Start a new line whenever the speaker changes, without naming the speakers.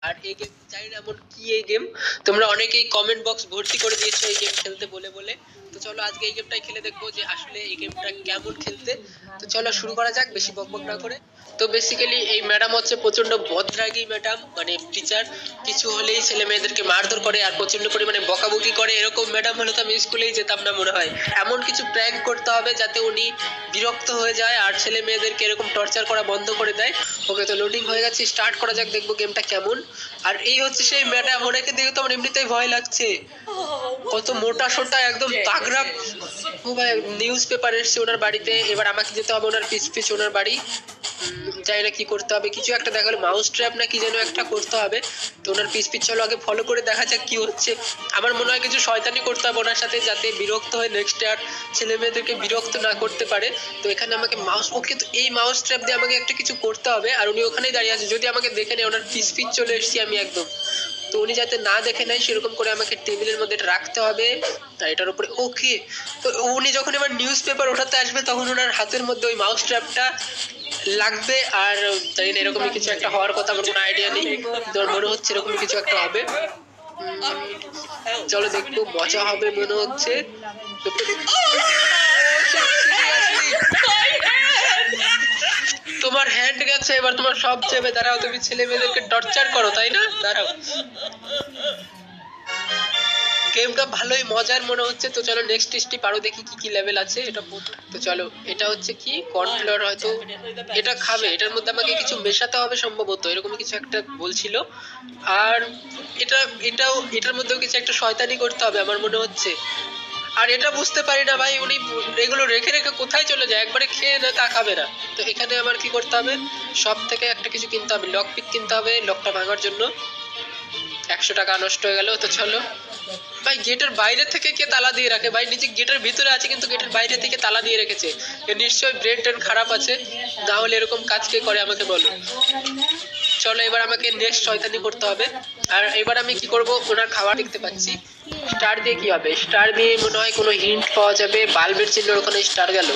আর এই গেম জানি না এমন কি এই গেম, তোমরা অনেকেই কমেন্ট বক্স ভর্তি করে দিয়েছো এই গেম খেলতে বলে বলে। তো চলো আজকে এই গেমটাই খেলে দেখবো যে আসলে এই গেমটা কেমন খেলতে। তো চলো শুরু করা যাক বেশি বকবক না করে। তো বেসিক্যালি এই ম্যাডাম হচ্ছে প্রচন্ড বদরাগী ম্যাডাম, মানে টিচার কিছু হলেই ছেলে মেয়েদেরকে মারধর করে আর প্রচন্ড পরিমাণে বকাবকি করে। এরকম ম্যাডাম হলে তো আমি স্কুলেই যেতাম না মনে হয়। এমন কিছু প্র্যাঙ্ক করতে হবে যাতে উনি বিরক্ত হয়ে যায় আর ছেলে মেয়েদেরকে এরকম টর্চার করা বন্ধ করে দেয়। ওকে, তো লোডিং হয়ে গেছে, স্টার্ট করা যাক, দেখবো গেমটা কেমন। আর এই হচ্ছে সেই ম্যাডাম, ওনাকে দেখে তো আমার এমনিতেই ভয় লাগছে। কত মোটা সোটা একদম তাগড়া। ও ভাই, নিউজ পেপার এসছে ওনার বাড়িতে, এবার আমাকে যেতে হবে ওনার পিছ পিছ ওনার বাড়ি। জানি না কি করতে হবে, কিছু একটা দেখালো মাউস ট্র্যাপ না কি যেন একটা করতে হবে। তো ওনার পিছ পিছ চলো আগে ফলো করে দেখা যাক কি হচ্ছে। আমার মনে হয় কিছু শয়তানি করতে হবে ওনার সাথে যাতে বিরক্ত হয় নেক্সট আর ছেলে মেয়েদেরকে বিরক্ত না করতে পারে। তো এখানে আমাকে মাউস, ওকে তো এই মাউস ট্র্যাপ দিয়ে আমাকে একটা কিছু করতে হবে। আর উনি ওখানেই দাঁড়িয়ে আছে, যদি আমাকে দেখে নেয় ওনার পিছ পিছ চলে এসেছি আমি একদম। তো উনি যাতে না দেখে নেয় সেরকম করে আমাকে টেবিলের মধ্যে এটা রাখতে হবে। আর এটার উপরে ওকে। তো উনি যখন এবার নিউজ পেপার ওঠাতে আসবে তখন ওনার হাতের মধ্যে ওই মাউস ট্র্যাপটা লাগবে। আর জানি না এরকমই কিছু একটা হওয়ার কথা, আমার কোনো আইডিয়া নেই, তোর মনে হচ্ছে এরকম কিছু একটা হবে। চলো দেখবো, মজা হবে মনে হচ্ছে। তোমার হ্যান্ড গেছে, এবার তোমার সব যাবে। দাঁড়াও, তুমি ছেলে মেয়েদেরকে টর্চার করো তাই না? দাঁড়াও, গেমটা ভালোই মজার মনে হচ্ছে। তো চলো নেক্সট স্টেপ আরো দেখি কি কি লেভেল আছে। এটা তো চলো, এটা হচ্ছে কি কর্নফ্লাওয়ার, হয়তো এটা খাবে, এটার মধ্যে আমাকে কিছু মেশাতে হবে সম্ভবত, এরকম কিছু একটা বলছিল। আর এটার মধ্যেও কিছু একটা শয়তানি করতে হবে আমার মনে হচ্ছে। আর এটা বুঝতে পারি না ভাই, উনি এগুলো রেখে রেখে কোথায় চলে যায়, একবারে খেয়ে না তা খাবে না। তো এখানে আমার কি করতে হবে, সব থেকে একটা কিছু কিনতে হবে, লক পিক কিনতে হবে লকটা ভাঙার জন্য। 100 টাকা নষ্ট হয়ে গেল। তো চলো ভাই, গেটের বাইরে থেকে কে তালা দিয়ে রাখে ভাই? নিজে গেটের ভিতরে আছে কিন্তু গেটের বাইরে থেকে তালা দিয়ে রেখেছে। এ নিশ্চয়ই ব্রেন টেন খারাপ আছে, না হলে এরকম কাজ কে করে আমাকে বলো। চলো এবার আমাকে নেক্সট শয়তানি করতে হবে। আর এবার আমি কি করব, ওনার খাবার দেখতে পাচ্ছি, স্টার দিয়ে কি হবে? স্টার দিয়ে মনে হয় কোনো হিন্ট পাওয়া যাবে। বাল্বের চিহ্ন, ওখানে স্টার গেল।